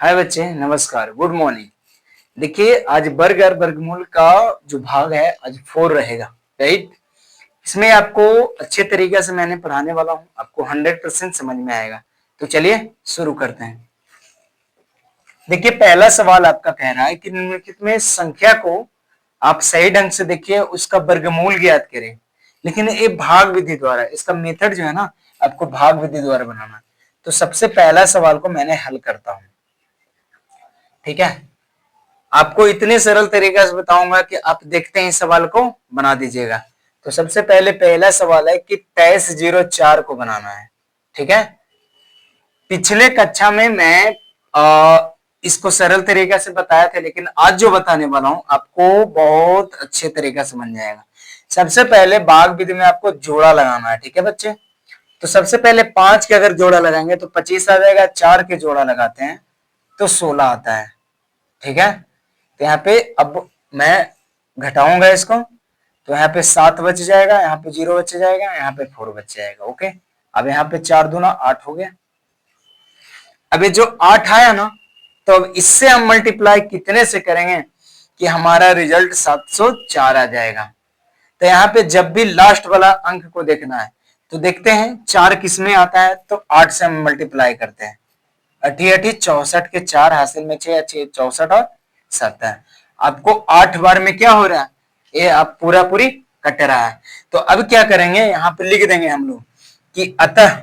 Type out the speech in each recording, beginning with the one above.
हाय बच्चे, नमस्कार, good morning. देखिए, आज वर्ग और वर्गमूल का जो भाग है आज 4 रहेगा, राइट। इसमें आपको अच्छे तरीके से मैंने पढ़ाने वाला हूँ, आपको 100% समझ में आएगा। तो चलिए शुरू करते हैं। देखिए, पहला सवाल आपका कह रहा है कि निम्नलिखित में संख्या को आप सही ढंग से देखिए, उसका वर्गमूल ज्ञात करें। लेकिन ये भाग विधि द्वारा, इसका मेथड जो है ना, आपको भाग विधि द्वारा बनाना है। तो सबसे पहला सवाल को मैंने हल करता हूं, ठीक है। आपको इतने सरल तरीके से बताऊंगा कि आप देखते हैं इस सवाल को बना दीजिएगा। तो सबसे पहले पहला सवाल है कि 2304 को बनाना है, ठीक है। पिछले कक्षा में मैं इसको सरल तरीके से बताया था, लेकिन आज जो बताने वाला हूं आपको बहुत अच्छे तरीके से बन जाएगा। सबसे पहले भाग विधि में आपको जोड़ा लगाना है, ठीक है बच्चे। तो सबसे पहले 5 के अगर जोड़ा लगाएंगे तो 25 आ जाएगा। 4 के जोड़ा लगाते हैं तो 16 आता है, ठीक है। तो यहाँ पे अब मैं घटाऊंगा इसको, तो यहाँ पे 7 बच जाएगा, यहाँ पे 0 बच जाएगा, यहाँ पे 4 बच जाएगा। ओके, अब यहाँ पे 4 दूना 8 हो गया। अब ये जो 8 आया ना, तो अब इससे हम मल्टीप्लाई कितने से करेंगे कि हमारा रिजल्ट 704 आ जाएगा। तो यहाँ पे जब भी लास्ट वाला अंक को देखना है तो देखते हैं 4 किस में आता है, तो 8 से हम मल्टीप्लाई करते हैं। 8 8 64 के 4 हासिल में 6 6 64 और 7 है। आपको 8 बार में क्या हो रहा है, ये आप पूरा पूरी कट रहा है। तो अब क्या करेंगे, यहाँ पे लिख देंगे हम लोग कि अतः,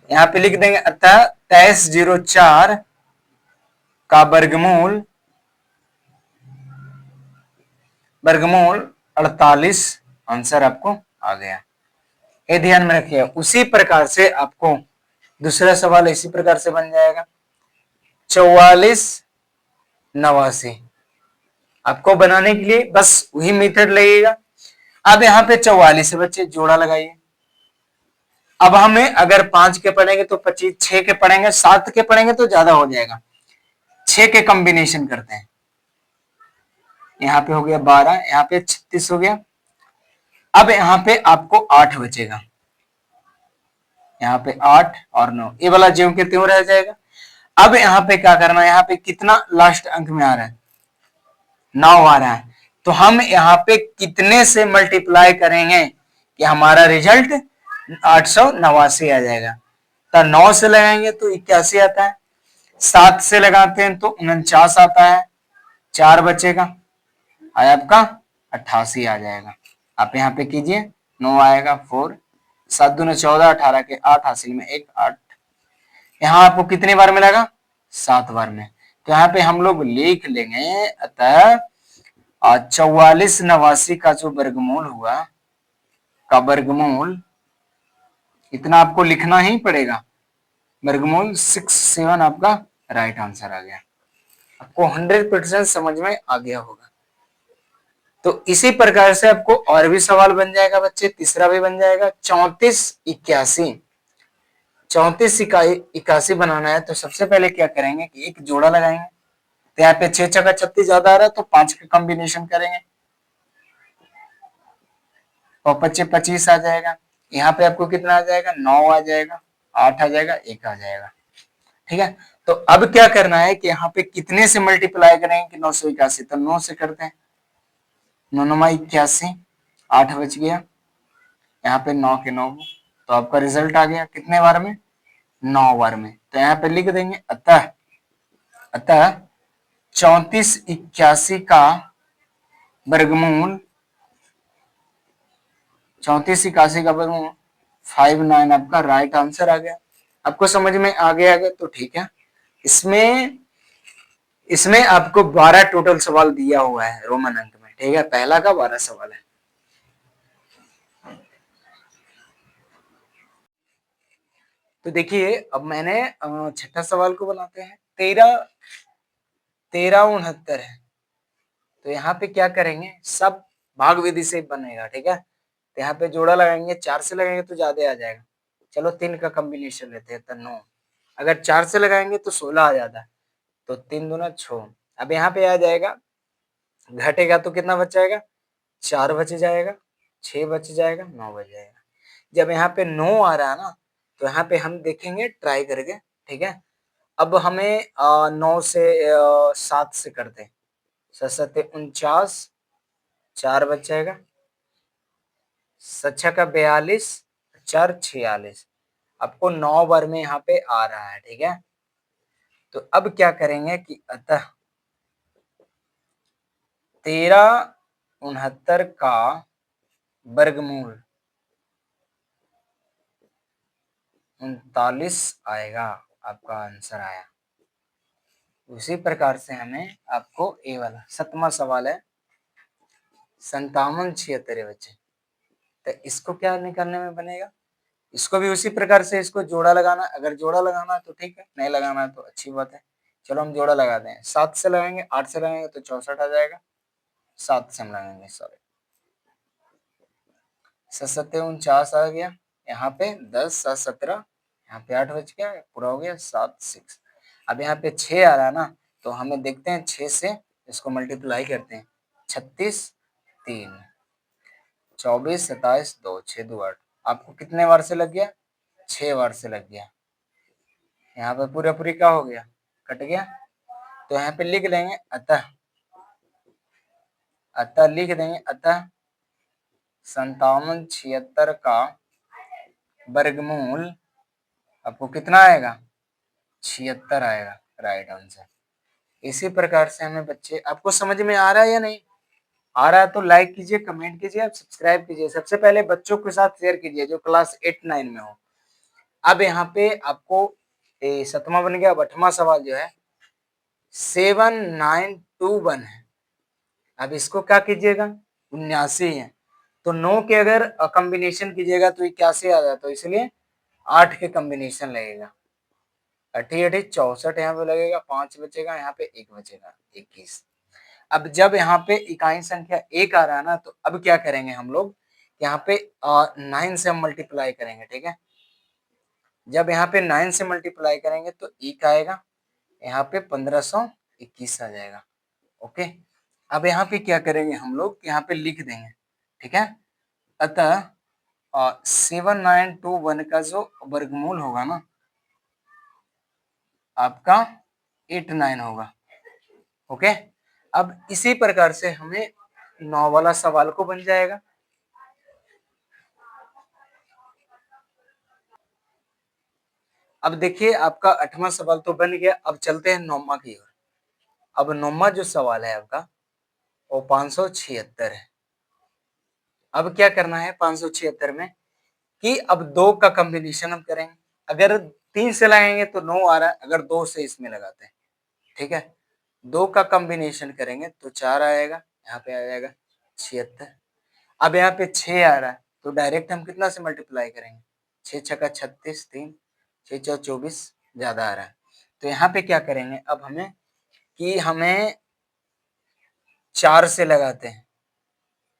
यहाँ पे लिख देंगे अतः 2304 का वर्गमूल वर्गमूल 48 आंसर आपको आ गया। ये ध्यान में रखिए। उसी प्रकार से आपको दूसरा सवाल इसी प्रकार से बन जाएगा, 4489। आपको बनाने के लिए बस वही मेथड लगेगा। अब यहाँ पे 44 से बच्चे जोड़ा लगाइए। अब हमें अगर 5 के पढ़ेंगे तो 25, 6 के पढ़ेंगे, 7 के पढ़ेंगे तो ज्यादा हो जाएगा। 6 के कॉम्बिनेशन करते हैं। यहाँ पे हो गया 12, यहाँ पे 36 हो गया। अब यहाँ पे आपको 8 बचेगा, यहाँ पे 8 और 9, ये वाला ज्यों के त्यों रह जाएगा। अब यहाँ पे क्या करना है, यहाँ पे कितना लास्ट अंक में आ रहा है, 9 आ रहा है। तो हम यहाँ पे कितने से मल्टीप्लाई करेंगे कि हमारा रिजल्ट 889 आ जाएगा। तो 9 से लगाएंगे तो 81 आता है, 7 से लगाते हैं तो 49 आता है, 4 बचेगा, आया आपका 88 आ जाएगा। आप यहाँ पे कीजिए, 9 आएगा, 4 7 दूने 14, 18 के 8 हासिल में 1 8। यहाँ आपको कितने बार मिलेगा, 7 बार में। तो यहाँ पे हम लोग लिख लेंगे अतः 4489 का जो वर्गमूल हुआ, का वर्गमूल इतना आपको लिखना ही पड़ेगा, वर्गमूल 67 आपका राइट आंसर आ गया। आपको 100% समझ में आ गया होगा। तो इसी प्रकार से आपको और भी सवाल बन जाएगा बच्चे, तीसरा भी बन जाएगा। 3481 बनाना है। तो सबसे पहले क्या करेंगे कि एक जोड़ा लगाएंगे। तो यहाँ पे 6 छक्का 36 ज्यादा आ रहा है तो 5 का कॉम्बिनेशन करेंगे और 25 25 आ जाएगा। यहाँ पे आपको कितना आ जाएगा, 9 आ जाएगा, 8 आ जाएगा, 1 आ जाएगा, ठीक है। तो अब क्या करना है कि यहाँ पे कितने से मल्टीप्लाई करेंगे कि 981, तो 9 से करते हैं, 9 9 81, 8 बच गया, यहाँ पे 9 के 9, तो आपका रिजल्ट आ गया कितने बार में, 9 बार में। तो यहाँ पे लिख देंगे अतः अतः 3481 का वर्गमूल 3481 का वर्गमूल 59 आपका राइट आंसर आ गया। आपको समझ में आ गया तो ठीक है। इसमें इसमें आपको 12 टोटल सवाल दिया हुआ है रोमन अंक में, ठीक है। पहला का 12 सवाल है। तो देखिए, अब मैंने छठा सवाल को बनाते हैं। 1369 है। तो यहाँ पे क्या करेंगे, सब भाग विधि से बनेगा, ठीक है। तो यहाँ पे जोड़ा लगाएंगे, 4 से लगाएंगे तो ज्यादा आ जाएगा। चलो 3 का कॉम्बिनेशन लेते हैं तो 9। अगर 4 से लगाएंगे तो 16 आ जाता है, तो 3 दूना 6। अब यहाँ पे आ जाएगा, घटेगा तो कितना बच जाएगा, 4 बच जाएगा, 6 बच जाएगा, 9 बच जाएगा। जब यहाँ पे 9 आ रहा है ना, तो यहाँ पे हम देखेंगे ट्राई करके, ठीक है। अब हमें 9 से 7 से करते हैं। 7 सत्ते 49, 4 बच जाएगा, 7 का 42, 4 46। आपको 9 बार में यहाँ पे आ रहा है, ठीक है। तो अब क्या करेंगे कि अतः 1369 का वर्गमूल 39 आएगा, आपका आंसर आया। उसी प्रकार से हमें आपको ए वाला 7वां सवाल है 5776 बच्चे, तो इसको क्या निकालने में बनेगा, इसको भी उसी प्रकार से इसको जोड़ा लगाना, अगर जोड़ा लगाना है तो ठीक है, नहीं लगाना है तो अच्छी बात है। चलो हम जोड़ा लगा दें, 7 से लगाएंगे, 8 से लगाएंगे तो 64 आ जाएगा, 7 से हम लगाएंगे, सॉरी 7 सत्ते 49 आ गया, यहाँ पे 10 7 17, यहाँ पे 8 बच गया, पूरा हो गया 7 6। अब यहाँ पे 6 आ रहा है ना, तो हमें देखते हैं 6 से इसको मल्टीप्लाई करते हैं, 36 3 24 27 2 6 2 8। आपको कितने बार से लग गया, 6 बार से लग गया। यहाँ पे पूरा पूरी क्या हो गया, कट गया। तो यहाँ पे लिख लेंगे अतः, अतः लिख देंगे अतः 5776 का वर्गमूल आपको कितना आएगा, 76 आएगा, राइट आंसर। इसी प्रकार से हमें बच्चे, आपको समझ में आ रहा है या नहीं आ रहा है तो लाइक कीजिए, कमेंट कीजिए, आप सब्सक्राइब कीजिए, सबसे पहले बच्चों के साथ शेयर कीजिए जो क्लास 8 9 में हो। अब यहाँ पे आपको 7वां बन गया। 8वां सवाल जो है 7921 है। अब इसको क्या कीजिएगा, 79 है तो 9 के अगर कॉम्बिनेशन कीजिएगा तो 81 आ जाता, तो इसलिए 8 के कॉम्बिनेशन लगेगा। 8 8 64 यहाँ पे लगेगा, 5 बचेगा, यहाँ पे 1 बचेगा, 21। अब जब यहाँ पे इकाई संख्या 1 आ रहा है ना, तो अब क्या करेंगे हम लोग, यहाँ पे 9 से हम मल्टीप्लाई करेंगे, ठीक है। जब यहाँ पे 9 से मल्टीप्लाई करेंगे तो 1 आएगा, यहाँ पे 1521 आ जाएगा, ओके। अब यहाँ पे क्या करेंगे हम लोग, यहाँ पे लिख देंगे, ठीक है। अतः 7921 का जो वर्गमूल होगा ना आपका 89 होगा, ओके। अब इसी प्रकार से हमें 9 वाला सवाल को बन जाएगा। अब देखिए आपका 8वां सवाल तो बन गया, अब चलते हैं 9वां की ओर। अब 9वां जो सवाल है आपका वो 576 है। अब क्या करना है 576 में कि अब 2 का कॉम्बिनेशन हम करेंगे, अगर 3 से लगाएंगे तो 9 आ रहा है, अगर 2 से इसमें लगाते हैं, ठीक है। 2 का कॉम्बिनेशन करेंगे तो 4 आएगा, यहाँ पे आ जाएगा 76। अब यहाँ पे 6 आ रहा है तो डायरेक्ट हम कितना से मल्टीप्लाई करेंगे, 6 छक्का 36 3 6 चौ 24, ज्यादा आ रहा है तो यहाँ पे क्या करेंगे, अब हमें कि हमें 4 से लगाते हैं,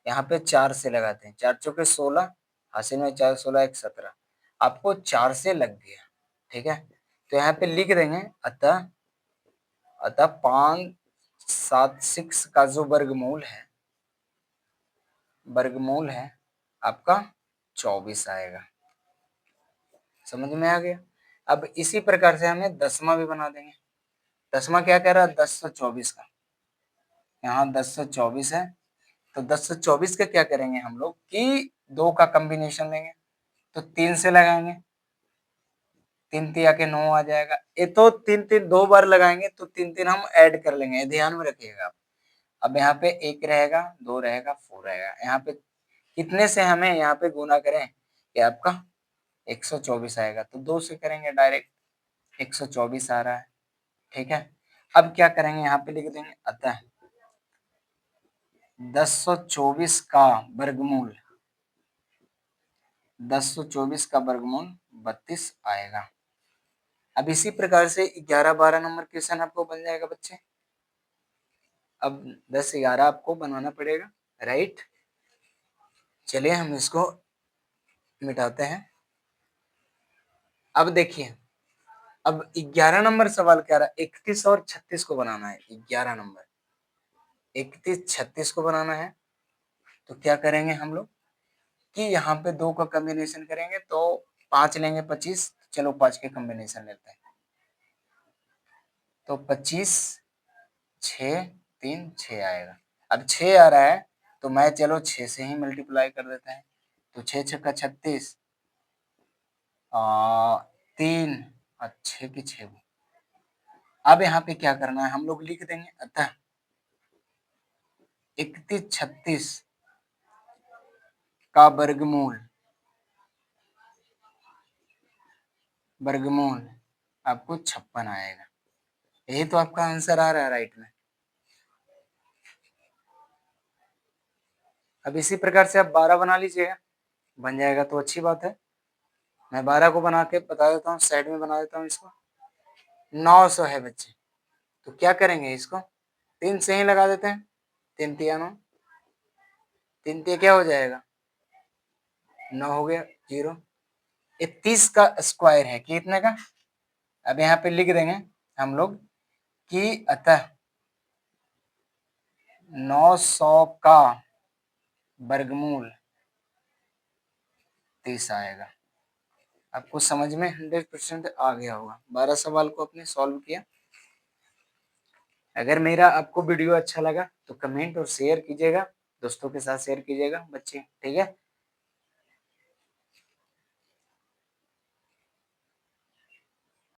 यहाँ पे 4 से लगाते हैं, 4 चौके 16, हासिल में 4 16 1 17, आपको 4 से लग गया, ठीक है। तो यहाँ पे लिख देंगे अतः अतः 576 का जो वर्गमूल है आपका 24 आएगा। समझ में आ गया। अब इसी प्रकार से हमें 10वां भी बना देंगे। 10वां क्या कह रहा है, 1024 का, यहाँ 1024 है तो 1024 का क्या करेंगे हम लोग कि 2 का कॉम्बिनेशन लेंगे, तो 3 से लगाएंगे, 3 तिया के 9 आ जाएगा। ये तो 3 3 2 बार लगाएंगे तो 3 3 हम ऐड कर लेंगे, ध्यान में रखिएगा आप। अब यहाँ पे 1 रहेगा, 2 रहेगा, 4 रहेगा, यहाँ पे कितने से हमें यहाँ पे गुना करें कि आपका 124 आएगा, तो 2 से करेंगे डायरेक्ट, 124 आ रहा है, ठीक है। अब क्या करेंगे, यहाँ पे लिख देंगे अतः 1024 का वर्गमूल 1024 का वर्गमूल 32 आएगा। अब इसी प्रकार से 11 12 नंबर क्वेश्चन आपको बन जाएगा बच्चे। अब 10 11 आपको बनाना पड़ेगा, राइट। चलिए हम इसको मिटाते हैं। अब देखिए, अब 11 नंबर सवाल क्या रहा, 31 और 36 को बनाना है। 11 नंबर 31 36 को बनाना है, तो क्या करेंगे हम लोग कि यहाँ पे 2 का कॉम्बिनेशन करेंगे तो 5 लेंगे 25, चलो 5 के कॉम्बिनेशन लेते हैं। तो 25, 6, 3, 6 आएगा। अब 6 आ रहा है तो मैं चलो 6 से ही मल्टीप्लाई कर देते हैं। तो 6 छक्का 36, 3 और 6 की 6। अब यहाँ पे क्या करना है, हम लोग लिख देंगे अतः 31 36 का वर्गमूल आपको 56 आएगा। यही तो आपका आंसर आ रहा है राइट में। अब इसी प्रकार से आप 12 बना लीजिएगा, बन जाएगा तो अच्छी बात है। मैं 12 को बना के बता देता हूँ, साइड में बना देता हूँ इसको। 900 है बच्चे, तो क्या करेंगे, इसको 3 से ही लगा देते हैं। 3 तिया 9, 3 तिया क्या हो जाएगा, 9 हो गया 0। ये 30 का स्क्वायर है, कितने का। अब यहाँ पे लिख देंगे हम लोग कि अतः 900 का वर्गमूल 30 आएगा। आपको समझ में 100% आ गया होगा। 12 सवाल को आपने सॉल्व किया। अगर मेरा आपको वीडियो अच्छा लगा तो कमेंट और शेयर कीजिएगा, दोस्तों के साथ शेयर कीजिएगा बच्चे, ठीक है।